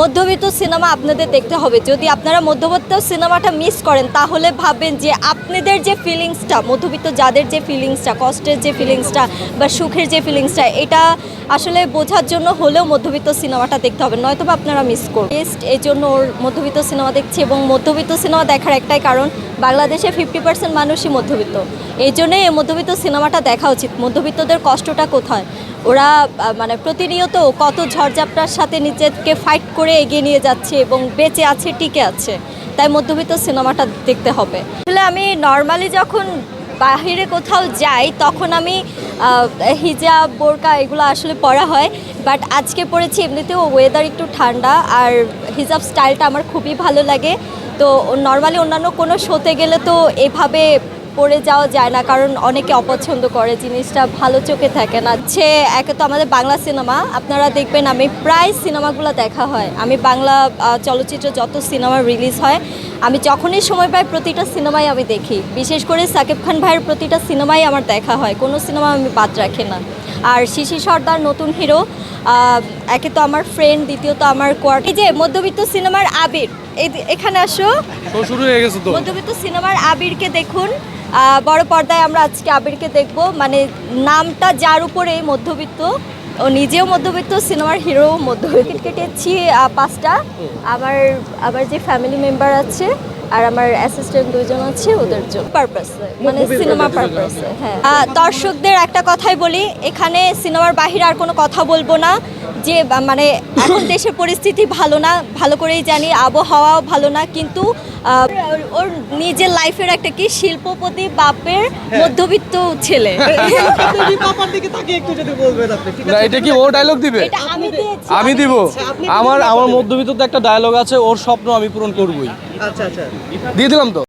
মধ্যবিত্ত সিনেমা আপনাদের দেখতে হবে। যদি আপনারা মধ্যবিত্ত সিনেমাটা মিস করেন তাহলে ভাববেন যে আপনাদের যে ফিলিংসটা, মধ্যবিত্ত যাদের যে ফিলিংসটা, কষ্টের যে ফিলিংসটা বা সুখের যে ফিলিংসটা, এটা আসলে বোঝার জন্য হলেও মধ্যবিত্ত সিনেমাটা দেখতে হবে, নয়তো বা আপনারা মিস করবেন। এই জন্য ওর মধ্যবিত্ত সিনেমা দেখছে, এবং মধ্যবিত্ত সিনেমা দেখার একটাই কারণ, বাংলাদেশে 50% মানুষই মধ্যবিত্ত। এই জন্যই এই মধ্যবিত্ত সিনেমাটা দেখা উচিত। মধ্যবিত্তদের কষ্টটা কোথায়, ওরা মানে প্রতিনিয়ত কত ঝড়ঝাপটার সাথে নিজেকে ফাইট করে এগিয়ে নিয়ে যাচ্ছে এবং বেঁচে আছে, টিকে আছে। তাই মধ্যবিত্ত সিনেমাটা দেখতে হবে। আসলে আমি নর্মালি যখন বাহিরে কোথাও যাই তখন আমি হিজাব, বোরকা এগুলো আসলে পরা হয়, বাট আজকে পরেছি। এমনিতেও ওয়েদার একটু ঠান্ডা, আর হিজাব স্টাইলটা আমার খুবই ভালো লাগে। তো নর্মালি অন্যান্য কোনো শোতে গেলে তো এভাবে পরে যাওয়া যায় না, কারণ অনেকে অপছন্দ করে, জিনিসটা ভালো চোখে থাকে না। একে তো আমাদের বাংলা সিনেমা আপনারা দেখবেন, আমি প্রায় সিনেমাগুলো দেখা হয়। আমি বাংলা চলচ্চিত্র যত সিনেমা রিলিজ হয়, আমি যখনই সময় পাই প্রতিটা সিনেমাই আমি দেখি। বিশেষ করে সাকিব খান ভাইয়ের প্রতিটা সিনেমাই আমার দেখা হয়, কোনো সিনেমা আমি বাদ রাখি না। আর শিশির সর্দার নতুন হিরো, একে তো আমার ফ্রেন্ড, দ্বিতীয়ত আমার কোয়ার্ট। এই যে মধ্যবিত্ত সিনেমার আবির, এখানে আসো। শুরু হয়ে গেছে তো। মধ্যবিত্ত সিনেমার আবিরকে দেখুন, বড় পর্দায় আমরা আজকে আবিরকে দেখব। মানে নামটা যার উপরে মধ্যবিত্ত, ও নিজেও মধ্যবিত্ত, সিনেমার হিরো মধ্যবিত্ত। কেটেছি 5টা, আমার যে ফ্যামিলি মেম্বার আছে আর আমার অ্যাসিস্ট্যান্ট 2জন আছে, ওদের জন্য পারপাসে, মানে সিনেমা পারপাসে। হ্যাঁ, দর্শকদের একটা কথাই বলি, এখানে সিনেমার বাহিরে আর কোনো কথা বলবো না। যে মানে এখন দেশের পরিস্থিতি ভালো না, ভালো করেই জানি, আবহাওয়াও ভালো না, কিন্তু ওর নিজের লাইফের একটা কি শিল্পপতি বাপের মধ্যবিত্ত ছেলে। এটা কি ও ডায়লগ দিবে? এটা আমি দিয়েছি, আমি দিব। আমার মধ্যবিত্ত একটা ডায়লগ আছে, ওর স্বপ্ন আমি পূরণ করবই। আচ্ছা আচ্ছা দিয়ে দিলাম তো।